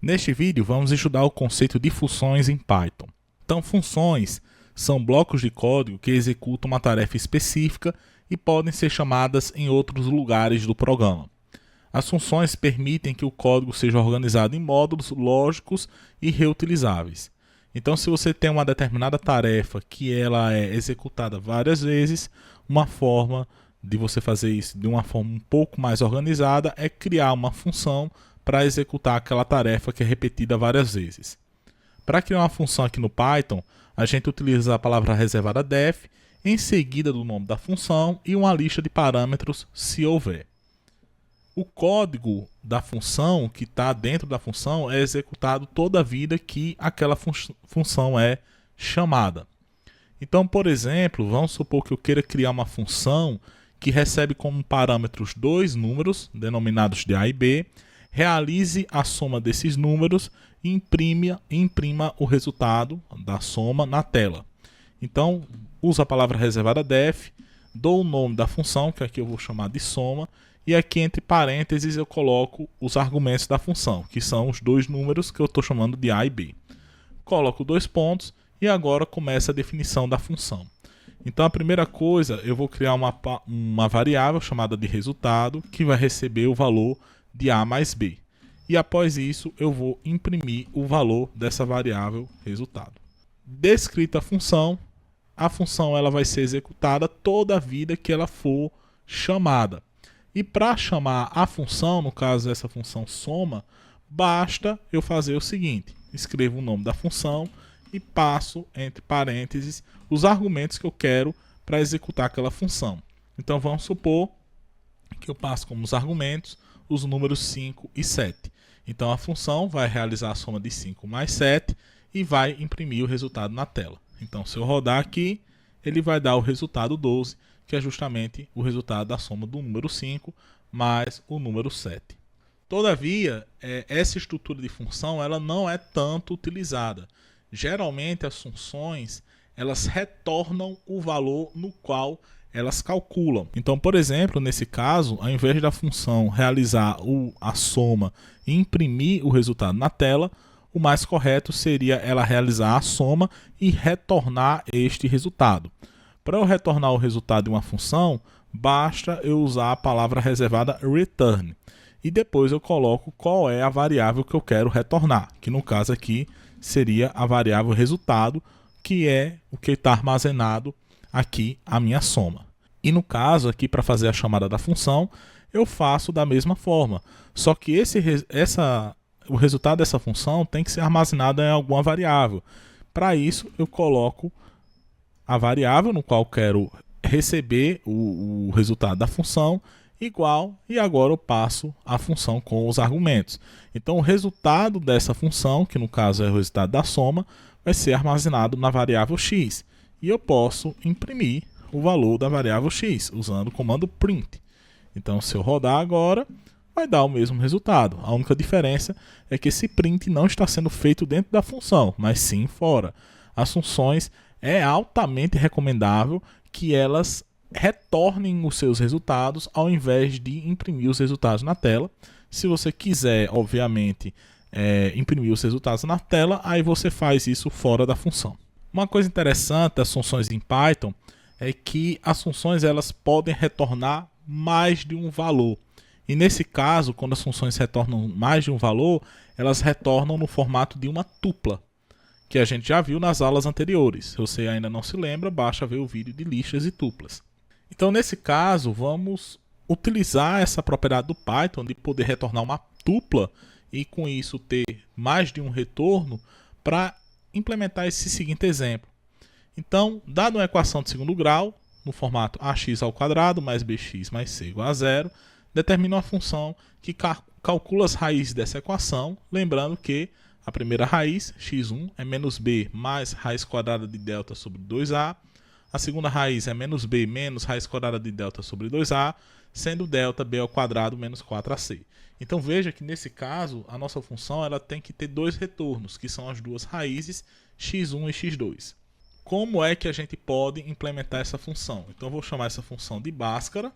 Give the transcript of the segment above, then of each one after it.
Neste vídeo vamos estudar o conceito de funções em Python. Então, funções são blocos de código que executam uma tarefa específica e podem ser chamadas em outros lugares do programa. As funções permitem que o código seja organizado em módulos lógicos e reutilizáveis. Então, se você tem uma determinada tarefa que ela é executada várias vezes, uma forma de você fazer isso de uma forma um pouco mais organizada é criar uma função para executar aquela tarefa que é repetida várias vezes. Para criar uma função aqui no Python, a gente utiliza a palavra reservada def, em seguida do nome da função e uma lista de parâmetros se houver. O código da função que está dentro da função é executado toda a vida que aquela função é chamada. Então, por exemplo, vamos supor que eu queira criar uma função que recebe como parâmetros dois números, denominados de A e B, realize a soma desses números e imprima o resultado da soma na tela. Então, uso a palavra reservada def, dou o nome da função, que aqui eu vou chamar de soma, e aqui entre parênteses eu coloco os argumentos da função, que são os dois números que eu estou chamando de A e B. Coloco dois pontos e agora começa a definição da função. Então a primeira coisa, eu vou criar uma variável chamada de resultado, que vai receber o valor de A mais B. E após isso eu vou imprimir o valor dessa variável resultado. Descrita a função ela vai ser executada toda a vida que ela for chamada. E para chamar a função, no caso essa função soma, basta eu fazer o seguinte: escrevo o nome da função e passo entre parênteses os argumentos que eu quero para executar aquela função. Então vamos supor que eu passo como os argumentos os números 5 e 7. Então a função vai realizar a soma de 5 mais 7 e vai imprimir o resultado na tela. Então se eu rodar aqui, ele vai dar o resultado 12, que é justamente o resultado da soma do número 5 mais o número 7. Todavia, essa estrutura de função ela não é tanto utilizada. Geralmente as funções elas retornam o valor no qual elas calculam. Então, por exemplo, nesse caso, ao invés da função realizar a soma e imprimir o resultado na tela, o mais correto seria ela realizar a soma e retornar este resultado. Para eu retornar o resultado de uma função, basta eu usar a palavra reservada return. E depois eu coloco qual é a variável que eu quero retornar, que no caso aqui seria a variável resultado, que é o que está armazenado aqui a minha soma. E no caso aqui, para fazer a chamada da função, eu faço da mesma forma. Só que o resultado dessa função tem que ser armazenado em alguma variável. Para isso, eu coloco a variável no qual quero receber o resultado da função igual, e agora eu passo a função com os argumentos. Então o resultado dessa função, que no caso é o resultado da soma, vai ser armazenado na variável x. E eu posso imprimir o valor da variável x usando o comando print. Então se eu rodar agora, vai dar o mesmo resultado. A única diferença é que esse print não está sendo feito dentro da função, mas sim fora. As funções é altamente recomendável que elas retornem os seus resultados ao invés de imprimir os resultados na tela. Se você quiser, obviamente, imprimir os resultados na tela, aí você faz isso fora da função. Uma coisa interessante das funções em Python é que as funções elas podem retornar mais de um valor. E nesse caso, quando as funções retornam mais de um valor, elas retornam no formato de uma tupla, que a gente já viu nas aulas anteriores. Se você ainda não se lembra, basta ver o vídeo de listas e tuplas. Então, nesse caso, vamos utilizar essa propriedade do Python de poder retornar uma tupla e com isso ter mais de um retorno para implementar esse seguinte exemplo. Então, dado uma equação de segundo grau, no formato ax² mais bx mais c igual a 0, determina uma função que calcula as raízes dessa equação, lembrando que a primeira raiz, x1, é menos b mais raiz quadrada de delta sobre 2a. A segunda raiz é menos b menos raiz quadrada de delta sobre 2a, sendo delta b ao quadrado menos 4ac. Então veja que nesse caso, a nossa função ela tem que ter dois retornos, que são as duas raízes, x1 e x2. Como é que a gente pode implementar essa função? Então eu vou chamar essa função de Bhaskara,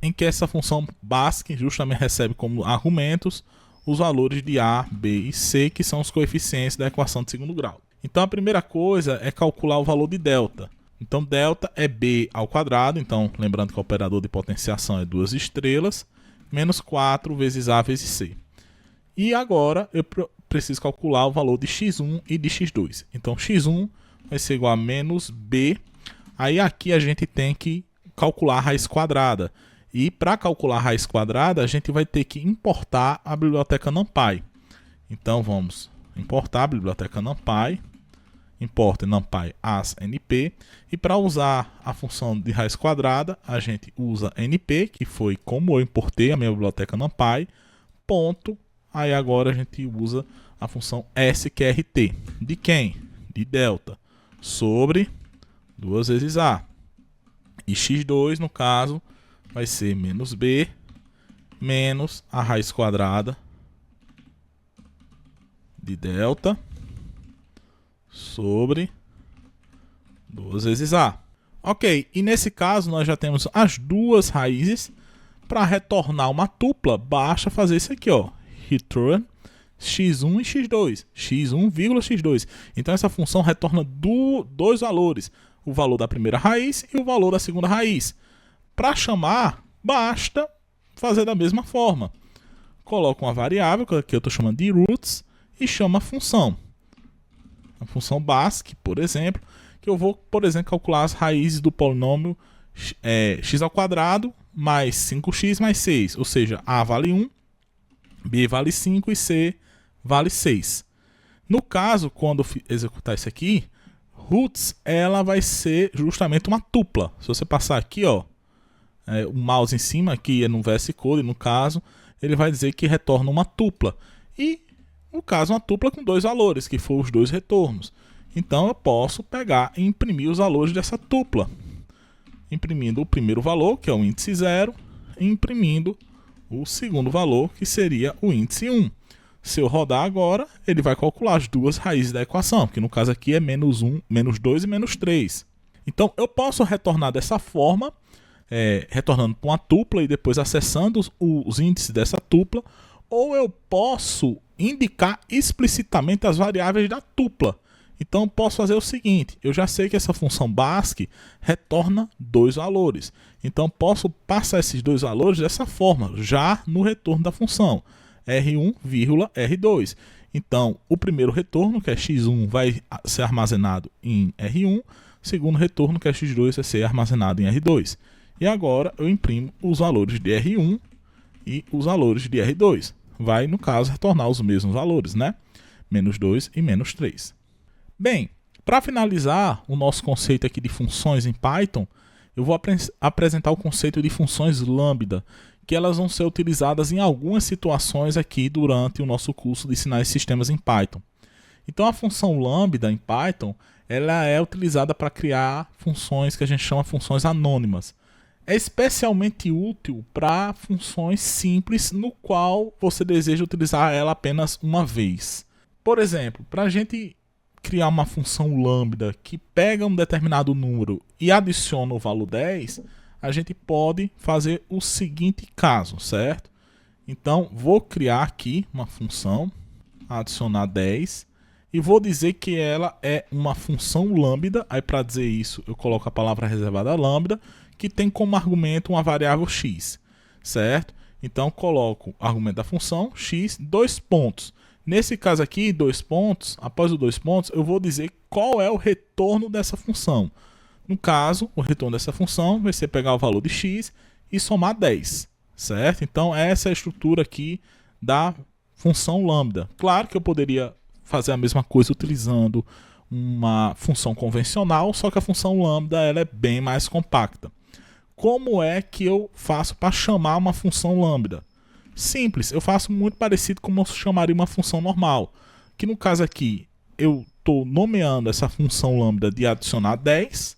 em que essa função BASC justamente recebe como argumentos os valores de A, B e C, que são os coeficientes da equação de segundo grau. Então a primeira coisa é calcular o valor de delta. Então delta é B ao quadrado, então lembrando que o operador de potenciação é 2 estrelas, menos 4 vezes A vezes C. E agora eu preciso calcular o valor de x1 e de x2. Então x1 vai ser igual a menos B. Aí aqui a gente tem que calcular a raiz quadrada. E para calcular a raiz quadrada, a gente vai ter que importar a biblioteca NumPy. Então vamos importar a biblioteca NumPy. Importa NumPy as np. E para usar a função de raiz quadrada, a gente usa np, que foi como eu importei a minha biblioteca NumPy, ponto. Aí agora a gente usa a função sqrt. De quem? De delta. Sobre 2 vezes A. E x2, no caso, vai ser menos B, menos a raiz quadrada de delta sobre 2 vezes A. Ok, e nesse caso nós já temos as duas raízes. Para retornar uma tupla, basta fazer isso aqui, ó. Return x1 e x2. x1, x2. Então essa função retorna dois valores. O valor da primeira raiz e o valor da segunda raiz. Para chamar, basta fazer da mesma forma. Coloco uma variável, que eu estou chamando de roots, e chamo a função. A função basic, por exemplo, que eu vou, por exemplo, calcular as raízes do polinômio x ao quadrado mais 5x mais 6. Ou seja, A vale 1, B vale 5 e C vale 6. No caso, quando eu executar isso aqui, roots, ela vai ser justamente uma tupla. Se você passar aqui, ó, o mouse em cima, aqui é no VS Code, no caso, ele vai dizer que retorna uma tupla. E, no caso, uma tupla com dois valores, que foram os dois retornos. Então, eu posso pegar e imprimir os valores dessa tupla. Imprimindo o primeiro valor, que é o índice 0, e imprimindo o segundo valor, que seria o índice 1. Se eu rodar agora, ele vai calcular as duas raízes da equação, que no caso aqui é menos 1, menos 2 e menos 3. Então, eu posso retornar dessa forma, retornando para uma tupla e depois acessando os índices dessa tupla, ou eu posso indicar explicitamente as variáveis da tupla. Então, eu posso fazer o seguinte, eu já sei que essa função basic retorna dois valores. Então, posso passar esses dois valores dessa forma, já no retorno da função. R1, R2. Então, o primeiro retorno, que é x1, vai ser armazenado em R1. O segundo retorno, que é x2, vai ser armazenado em R2. E agora eu imprimo os valores de R1 e os valores de R2. Vai, no caso, retornar os mesmos valores, né? Menos 2 e menos 3. Bem, para finalizar o nosso conceito aqui de funções em Python, eu vou apresentar o conceito de funções lambda, que elas vão ser utilizadas em algumas situações aqui durante o nosso curso de sinais e sistemas em Python. Então a função lambda em Python, ela é utilizada para criar funções que a gente chama de funções anônimas. É especialmente útil para funções simples no qual você deseja utilizar ela apenas uma vez. Por exemplo, para a gente criar uma função lambda que pega um determinado número e adiciona o valor 10, a gente pode fazer o seguinte caso, certo? Então, vou criar aqui uma função, adicionar 10, e vou dizer que ela é uma função lambda. Aí, para dizer isso, eu coloco a palavra reservada lambda, que tem como argumento uma variável x, certo? Então, coloco o argumento da função, x, 2 pontos. Nesse caso aqui, 2 pontos, após os 2 pontos, eu vou dizer qual é o retorno dessa função. No caso, o retorno dessa função vai ser pegar o valor de x e somar 10, certo? Então, essa é a estrutura aqui da função lambda. Claro que eu poderia fazer a mesma coisa utilizando uma função convencional, só que a função lambda ela é bem mais compacta. Como é que eu faço para chamar uma função lambda? Simples, eu faço muito parecido como eu chamaria uma função normal, que no caso aqui eu estou nomeando essa função lambda de adicionar 10,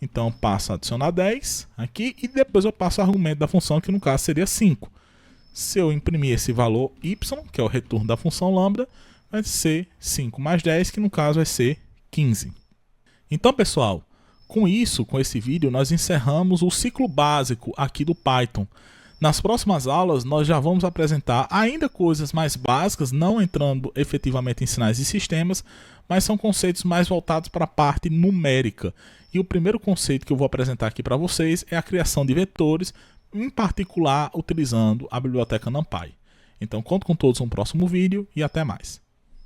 então eu passo a adicionar 10 aqui e depois eu passo o argumento da função, que no caso seria 5. Se eu imprimir esse valor y, que é o retorno da função lambda, vai ser 5 mais 10, que no caso vai ser 15. Então, pessoal, com isso, com esse vídeo, nós encerramos o ciclo básico aqui do Python. Nas próximas aulas, nós já vamos apresentar ainda coisas mais básicas, não entrando efetivamente em sinais e sistemas, mas são conceitos mais voltados para a parte numérica. E o primeiro conceito que eu vou apresentar aqui para vocês é a criação de vetores, em particular utilizando a biblioteca NumPy. Então, conto com todos no próximo vídeo e até mais.